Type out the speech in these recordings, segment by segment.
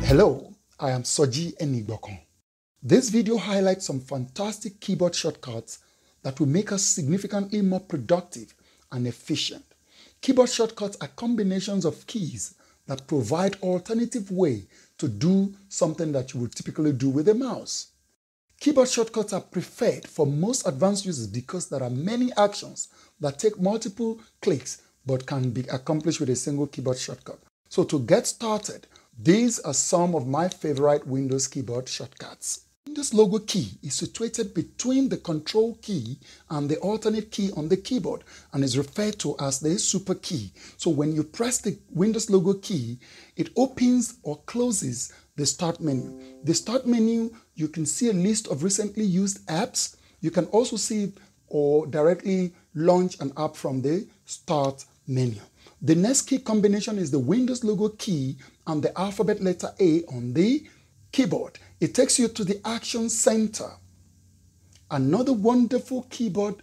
Hello, I am Soji Enigbokan. This video highlights some fantastic keyboard shortcuts that will make us significantly more productive and efficient. Keyboard shortcuts are combinations of keys that provide alternative way to do something that you would typically do with a mouse. Keyboard shortcuts are preferred for most advanced users because there are many actions that take multiple clicks but can be accomplished with a single keyboard shortcut. So to get started, these are some of my favorite Windows keyboard shortcuts. Windows logo key is situated between the Control key and the alternate key on the keyboard and is referred to as the super key. So when you press the Windows logo key, it opens or closes the Start menu. The Start menu, you can see a list of recently used apps. You can also see or directly launch an app from the Start menu. The next key combination is the Windows logo key and the alphabet letter A on the keyboard. It takes you to the Action Center. Another wonderful keyboard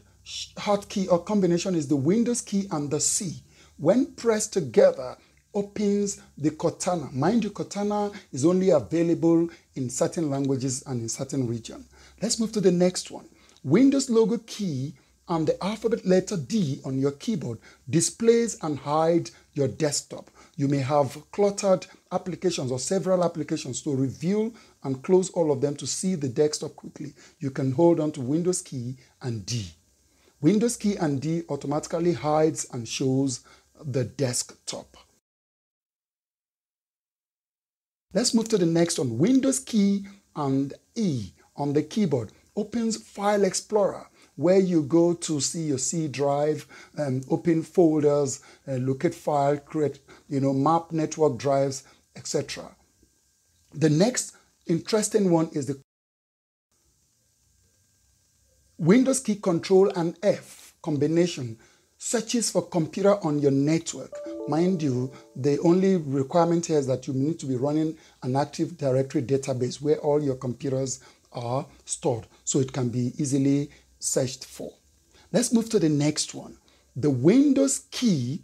hotkey or combination is the Windows key and the C. When pressed together, opens the Cortana. Mind you, Cortana is only available in certain languages and in certain regions. Let's move to the next one. Windows logo key and the alphabet letter D on your keyboard displays and hides your desktop. You may have cluttered applications or several applications, to reveal and close all of them to see the desktop quickly. You can hold on to Windows key and D. Windows key and D automatically hides and shows the desktop. Let's move to the next one. Windows key and E on the keyboard opens File Explorer, where you go to see your C drive, open folders, locate file, create, map network drives, etc. The next interesting one is the Windows key Control and F combination searches for computer on your network. Mind you, the only requirement here is that you need to be running an Active Directory database where all your computers are stored, so it can be easily searched for. Let's move to the next one. The Windows key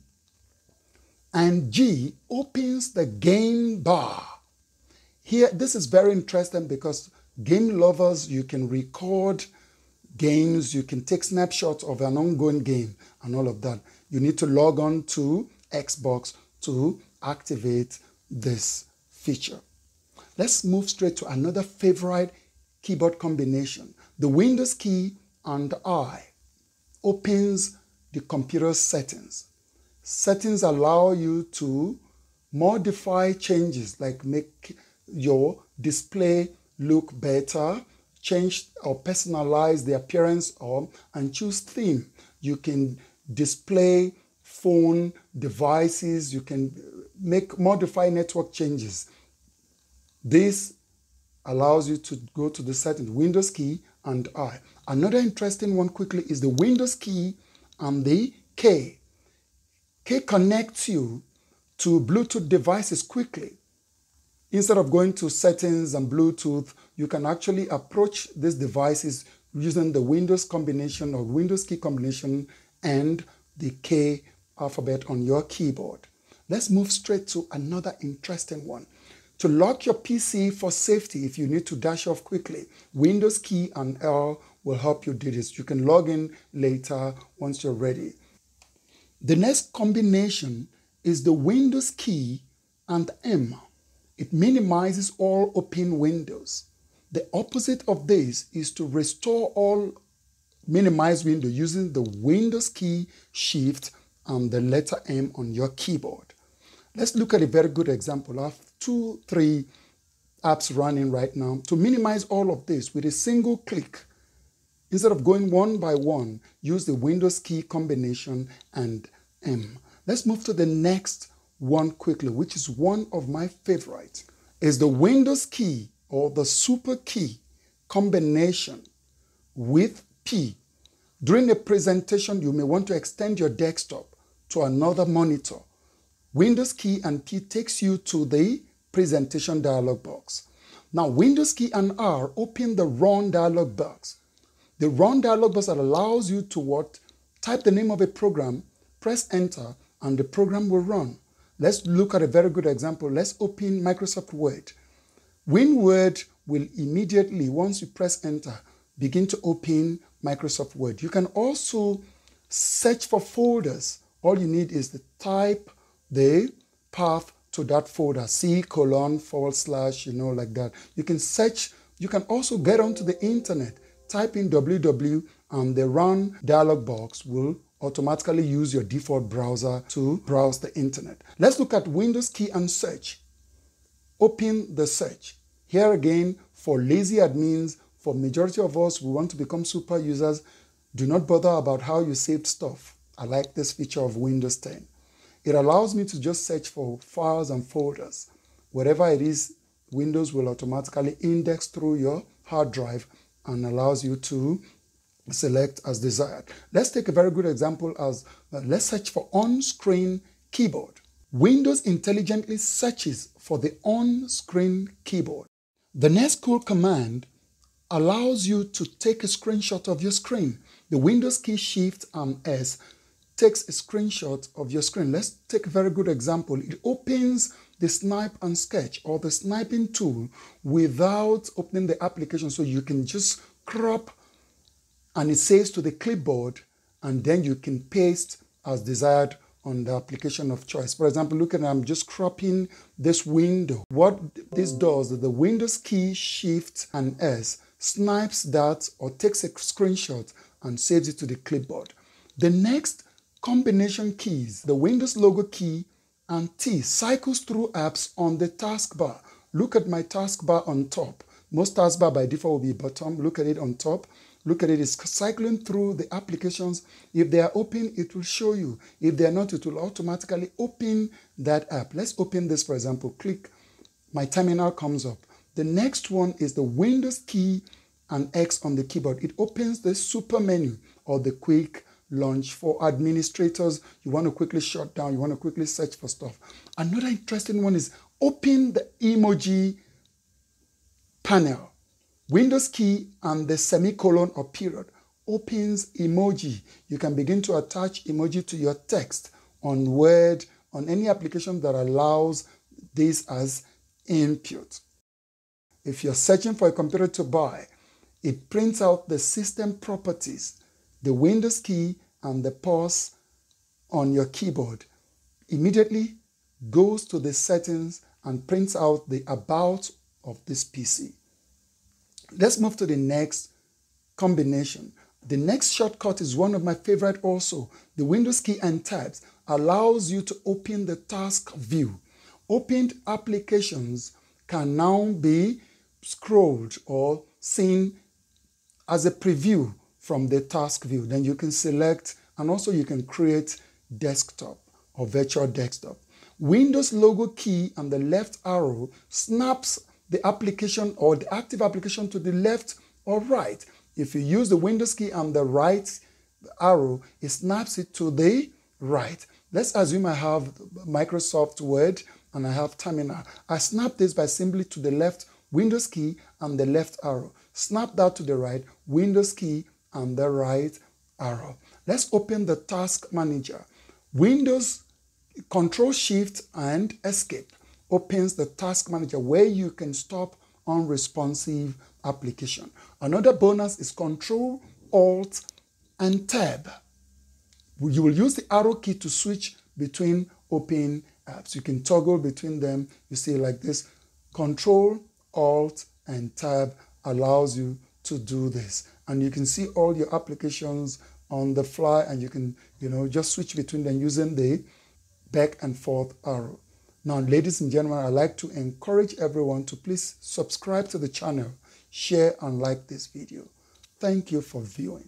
and G opens the game bar. Here, this is very interesting because game lovers, you can record games, you can take snapshots of an ongoing game and all of that. You need to log on to Xbox to activate this feature. Let's move straight to another favorite keyboard combination. The Windows key and I opens the computer settings. Settings allow you to modify changes like make your display look better, change or personalize the appearance of, and choose theme. You can display phone devices, you can modify network changes. This allows you to go to the settings, Windows key and I. Another interesting one quickly is the Windows key and the K. K connects you to Bluetooth devices quickly. Instead of going to settings and Bluetooth, you can actually approach these devices using the Windows combination or Windows key combination and the K alphabet on your keyboard. Let's move straight to another interesting one. To lock your PC for safety, if you need to dash off quickly, Windows key and L will help you do this. You can log in later once you're ready. The next combination is the Windows key and M. It minimizes all open windows. The opposite of this is to restore all minimized windows using the Windows key, Shift, and the letter M on your keyboard. Let's look at a very good example. I have 2-3 apps running right now. To minimize all of this with a single click, instead of going one by one, use the Windows key combination and M. Let's move to the next one quickly, which is one of my favorites, is the Windows key or the super key combination with P. During a presentation, you may want to extend your desktop to another monitor. Windows key and P takes you to the presentation dialog box. Now, Windows key and R open the Run dialog box. The Run dialog box that allows you to type the name of a program, press enter, and the program will run. Let's look at a very good example. Let's open Microsoft Word. WinWord will immediately, once you press enter, begin to open Microsoft Word. You can also search for folders. All you need is to type the path to that folder, C:// like that. You can search. You can also get onto the internet, type in www, and the run dialog box will automatically use your default browser to browse the internet. Let's look at Windows key and search. Open the search. Here again, for lazy admins, for majority of us who want to become super users, do not bother about how you saved stuff. I like this feature of Windows 10. It allows me to just search for files and folders. Whatever it is, Windows will automatically index through your hard drive and allows you to select as desired. Let's take a very good example as let's search for on-screen keyboard. Windows intelligently searches for the on-screen keyboard. The next cool command allows you to take a screenshot of your screen. The Windows key Shift and S takes a screenshot of your screen. Let's take a very good example. It opens the Snipe and Sketch or the sniping tool without opening the application, so you can just crop and it saves to the clipboard, and then you can paste as desired on the application of choice. For example, look at I'm just cropping this window. What this does is the Windows key Shift and S snipes that or takes a screenshot and saves it to the clipboard. The next combination keys, the Windows logo key and T, cycles through apps on the taskbar. Look at my taskbar on top. Most taskbar by default will be bottom. Look at it on top. Look at it, it's cycling through the applications. If they are open, it will show you. If they are not, it will automatically open that app. Let's open this, for example. Click, my terminal comes up. The next one is the Windows key and X on the keyboard. It opens the super menu or the quick launch for administrators. You want to quickly shut down, you want to quickly search for stuff. Another interesting one is open the emoji panel. Windows key and the semicolon or period opens emoji. You can begin to attach emoji to your text on Word, on any application that allows this as input. If you're searching for a computer to buy, it prints out the system properties, the Windows key and the pause on your keyboard. Immediately goes to the settings and prints out the about of this PC. Let's move to the next combination. The next shortcut is one of my favorite also. The Windows key and tabs allows you to open the task view. Opened applications can now be scrolled or seen as a preview from the task view. Then you can select, and also you can create desktop or virtual desktop. Windows logo key and the left arrow snaps the application or the active application to the left or right. If you use the Windows key and the right arrow, it snaps it to the right. Let's assume I have Microsoft Word and I have Terminal. I snap this by simply to the left Windows key and the left arrow. Snap that to the right, Windows key and the right arrow. Let's open the Task Manager. Windows Ctrl Shift and Escape opens the Task Manager where you can stop unresponsive application. Another bonus is Ctrl Alt and Tab. You will use the arrow key to switch between open apps. You can toggle between them. You see like this. Ctrl Alt and Tab allows you to do this. And you can see all your applications on the fly, and you can, just switch between them using the back and forth arrow. Now, ladies and gentlemen, I'd like to encourage everyone to please subscribe to the channel, share and like this video. Thank you for viewing.